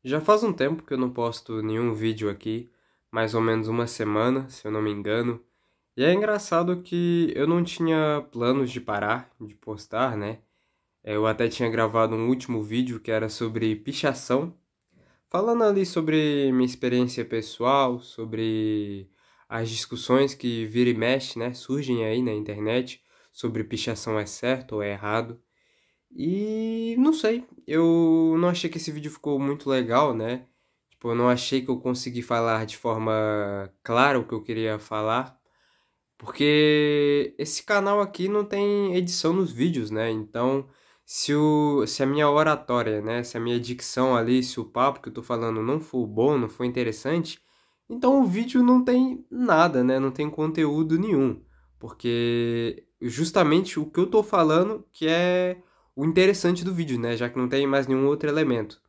Já faz um tempo que eu não posto nenhum vídeo aqui, mais ou menos uma semana, se eu não me engano. E é engraçado que eu não tinha planos de parar de postar, né? Eu até tinha gravado um último vídeo que era sobre pichação, falando ali sobre minha experiência pessoal, sobre as discussões que vira e mexe, né, surgem aí na internet sobre pichação é certo ou é errado. E não sei, eu não achei que esse vídeo ficou muito legal, né? Tipo, eu não achei que eu consegui falar de forma clara o que eu queria falar, porque esse canal aqui não tem edição nos vídeos, né? Então, se a minha oratória, né, se a minha dicção ali, se o papo que eu tô falando não for bom, não for interessante, então o vídeo não tem nada, né? Não tem conteúdo nenhum, porque justamente o que eu tô falando que é o interessante do vídeo, né? Já que não tem mais nenhum outro elemento.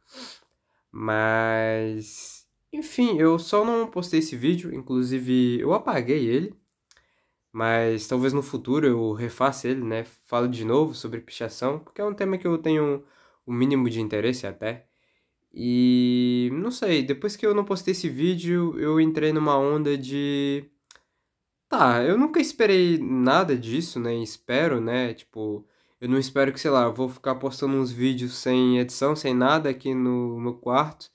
Mas, enfim, eu só não postei esse vídeo, inclusive eu apaguei ele, mas talvez no futuro eu refaça ele, né? Falo de novo sobre pichação, porque é um tema que eu tenho o mínimo de interesse até. E não sei, depois que eu não postei esse vídeo, eu entrei numa onda de. Tá, eu nunca esperei nada disso, né? Espero, né? Tipo, eu não espero que, sei lá, eu vou ficar postando uns vídeos sem edição, sem nada aqui no meu quarto.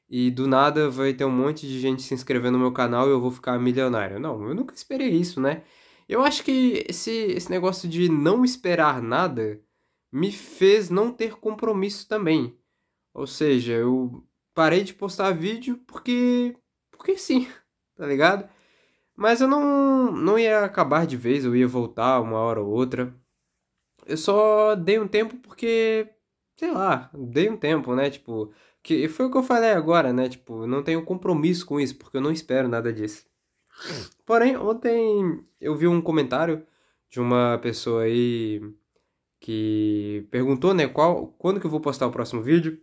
E do nada vai ter um monte de gente se inscrevendo no meu canal e eu vou ficar milionário. Não, eu nunca esperei isso, né? Eu acho que esse negócio de não esperar nada me fez não ter compromisso também. Ou seja, eu parei de postar vídeo porque sim, tá ligado? Mas eu não ia acabar de vez, eu ia voltar uma hora ou outra. Eu só dei um tempo porque, sei lá, dei um tempo, né? Tipo, que foi o que eu falei agora, né? Tipo, eu não tenho compromisso com isso, porque eu não espero nada disso. Porém, ontem eu vi um comentário de uma pessoa aí que perguntou, né, quando que eu vou postar o próximo vídeo.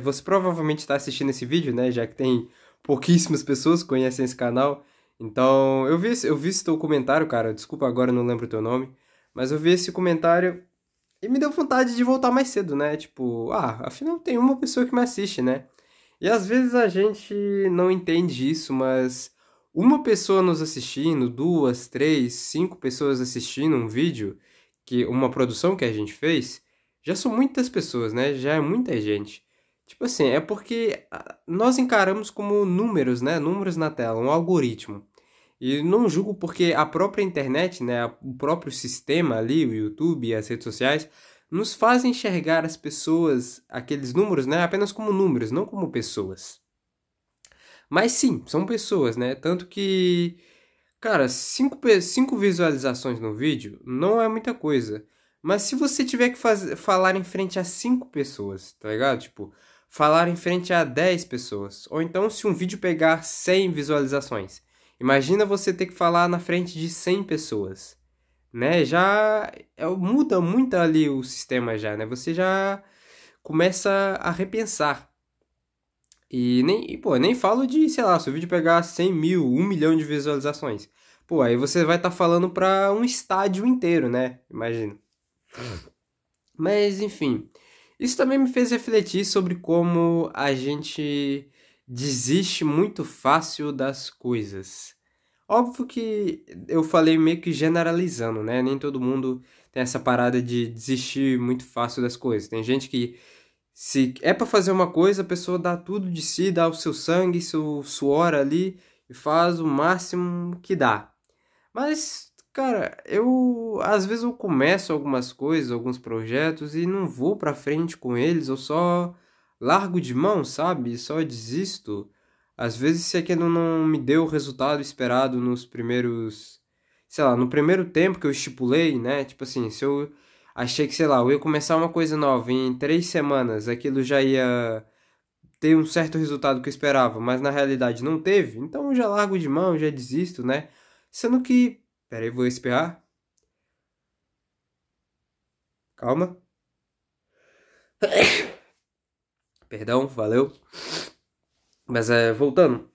Você provavelmente está assistindo esse vídeo, né, já que tem pouquíssimas pessoas que conhecem esse canal. Então, eu vi esse teu comentário, cara, desculpa agora eu não lembro o teu nome, mas eu vi esse comentário e me deu vontade de voltar mais cedo, né? Tipo, afinal tem uma pessoa que me assiste, né? E às vezes a gente não entende isso, mas uma pessoa nos assistindo, duas, três, cinco pessoas assistindo um vídeo, que uma produção que a gente fez, já são muitas pessoas, né? Já é muita gente. Tipo assim, é porque nós encaramos como números, né? Números na tela, um algoritmo. E não julgo porque a própria internet, né, o próprio sistema ali, o YouTube e as redes sociais, nos fazem enxergar as pessoas, aqueles números, né, apenas como números, não como pessoas. Mas sim, são pessoas, né? Tanto que, cara, cinco visualizações no vídeo não é muita coisa. Mas se você tiver que falar em frente a 5 pessoas, tá ligado? Tipo, falar em frente a 10 pessoas. Ou então se um vídeo pegar 100 visualizações. Imagina você ter que falar na frente de 100 pessoas, né? Já muda muito ali o sistema já, né? Você já começa a repensar. Nem falo de, sei lá, se o vídeo pegar 100 mil, 1 milhão de visualizações. Pô, aí você vai estar falando pra um estádio inteiro, né? Imagina. Mas, enfim, isso também me fez refletir sobre como a gente desiste muito fácil das coisas. Óbvio que eu falei meio que generalizando, né? Nem todo mundo tem essa parada de desistir muito fácil das coisas. Tem gente que, se é pra fazer uma coisa, a pessoa dá tudo de si, dá o seu sangue, seu suor ali e faz o máximo que dá. Mas, cara, eu às vezes eu começo algumas coisas, alguns projetos e não vou pra frente com eles, eu só largo de mão, sabe? Só desisto. Às vezes se aquilo não me deu o resultado esperado nos primeiros, sei lá, no primeiro tempo que eu estipulei, né? Tipo assim, se eu achei que, sei lá, eu ia começar uma coisa nova e em 3 semanas aquilo já ia ter um certo resultado que eu esperava, mas na realidade não teve, então eu já largo de mão, já desisto, né? Sendo que. Pera aí, vou espirrar. Calma. Perdão, valeu. Mas voltando.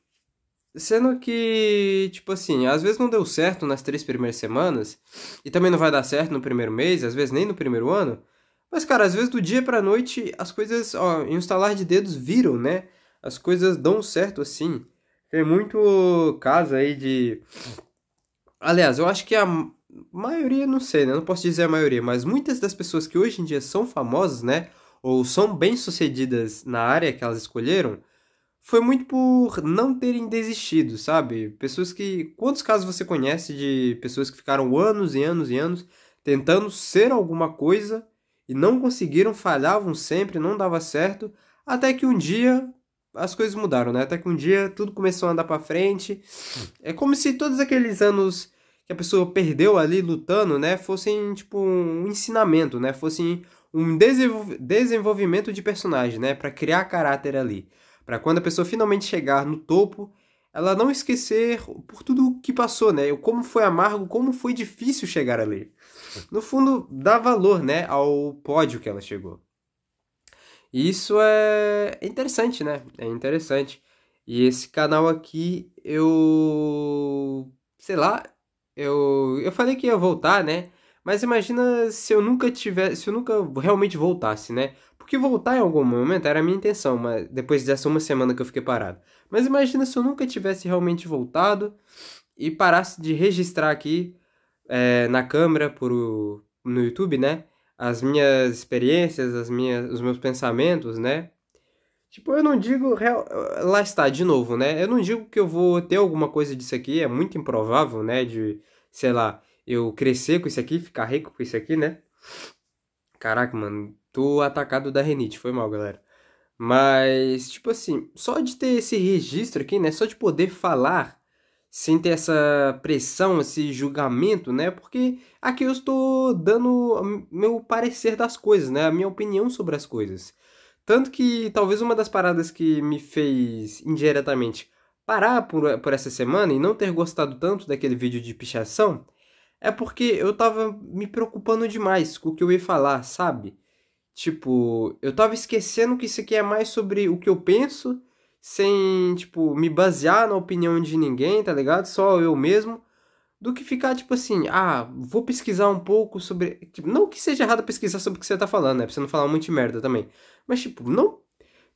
Sendo que, tipo assim, às vezes não deu certo nas 3 primeiras semanas, e também não vai dar certo no primeiro mês, às vezes nem no primeiro ano. Mas, cara, às vezes do dia pra noite as coisas, ó, em um estalar de dedos viram, né? as coisas dão certo assim. Tem muito caso aí de... Aliás, eu acho que a maioria, não sei, né? Não posso dizer a maioria, mas muitas das pessoas que hoje em dia são famosas, né? Ou são bem-sucedidas na área que elas escolheram, foi muito por não terem desistido, sabe? Pessoas que... Quantos casos você conhece de pessoas que ficaram anos e anos e anos tentando ser alguma coisa e não conseguiram, falhavam sempre, não dava certo, até que um dia as coisas mudaram, né? Até que um dia tudo começou a andar pra frente. É como se todos aqueles anos que a pessoa perdeu ali lutando, né, fossem tipo um ensinamento, né? Fossem um desenvolvimento de personagem, né, para criar caráter ali, para quando a pessoa finalmente chegar no topo, ela não esquecer por tudo que passou, né? Como foi amargo, como foi difícil chegar ali. No fundo, dá valor, né, ao pódio que ela chegou. E isso é interessante, né? É interessante. E esse canal aqui, sei lá, eu falei que ia voltar, né? Mas imagina se eu nunca tivesse, se eu nunca realmente voltasse, né? Porque voltar em algum momento era a minha intenção, mas depois dessa uma semana que eu fiquei parado. Mas imagina se eu nunca tivesse realmente voltado e parasse de registrar aqui na câmera no YouTube, né? As minhas experiências, os meus pensamentos, né? Tipo, eu não digo, lá está, de novo, né? Eu não digo que eu vou ter alguma coisa disso aqui, é muito improvável, né? De, sei lá, eu crescer com isso aqui, ficar rico com isso aqui, né? Caraca, mano, tô atacado da renite, foi mal, galera. Mas, tipo assim, só de ter esse registro aqui, né? Só de poder falar sem ter essa pressão, esse julgamento, né? Porque aqui eu estou dando meu parecer das coisas, né? A minha opinião sobre as coisas. Tanto que talvez uma das paradas que me fez indiretamente parar por essa semana e não ter gostado tanto daquele vídeo de pichação é porque eu tava me preocupando demais com o que eu ia falar, sabe? Tipo, eu tava esquecendo que isso aqui é mais sobre o que eu penso, sem, tipo, me basear na opinião de ninguém, tá ligado? Só eu mesmo, do que ficar, tipo assim, vou pesquisar um pouco sobre... Tipo, não que seja errado pesquisar sobre o que você tá falando, né? Pra você não falar um monte de merda também. Mas, tipo, não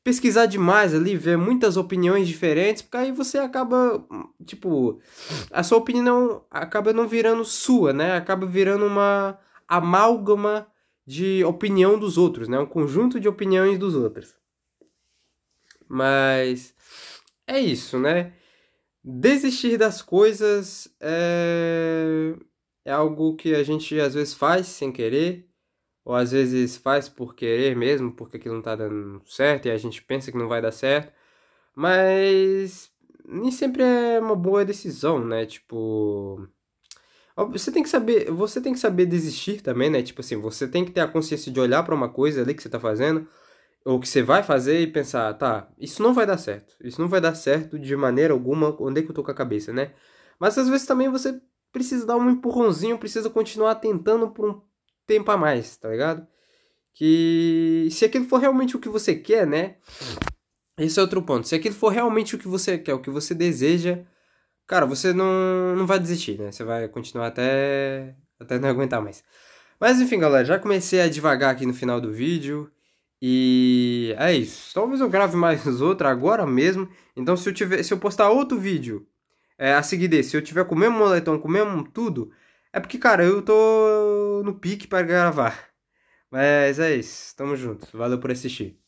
pesquisar demais ali, ver muitas opiniões diferentes, porque aí você acaba, tipo, a sua opinião acaba não virando sua, né? Acaba virando uma amálgama de opinião dos outros, né? Um conjunto de opiniões dos outros. Mas é isso, né? Desistir das coisas é algo que a gente às vezes faz sem querer, ou às vezes faz por querer mesmo, porque aquilo não tá dando certo e a gente pensa que não vai dar certo. Mas nem sempre é uma boa decisão, né? Tipo, você tem que saber desistir também, né? Tipo assim, você tem que ter a consciência de olhar pra uma coisa ali que você tá fazendo, ou que você vai fazer e pensar, tá, isso não vai dar certo. Isso não vai dar certo de maneira alguma, onde é que eu tô com a cabeça, né? Mas às vezes também você precisa dar um empurrãozinho, precisa continuar tentando por um tempo a mais, tá ligado? Que se aquilo for realmente o que você quer, né? Esse é outro ponto. Se aquilo for realmente o que você quer, o que você deseja, cara, você não vai desistir, né? Você vai continuar até não aguentar mais. Mas enfim, galera, já comecei a devagar aqui no final do vídeo. E é isso. Talvez eu grave mais outro agora mesmo. Então se eu postar outro vídeo a seguir desse, se eu tiver com o mesmo moletom, com o mesmo tudo, é porque, cara, eu tô no pique para gravar. Mas é isso. Tamo junto. Valeu por assistir.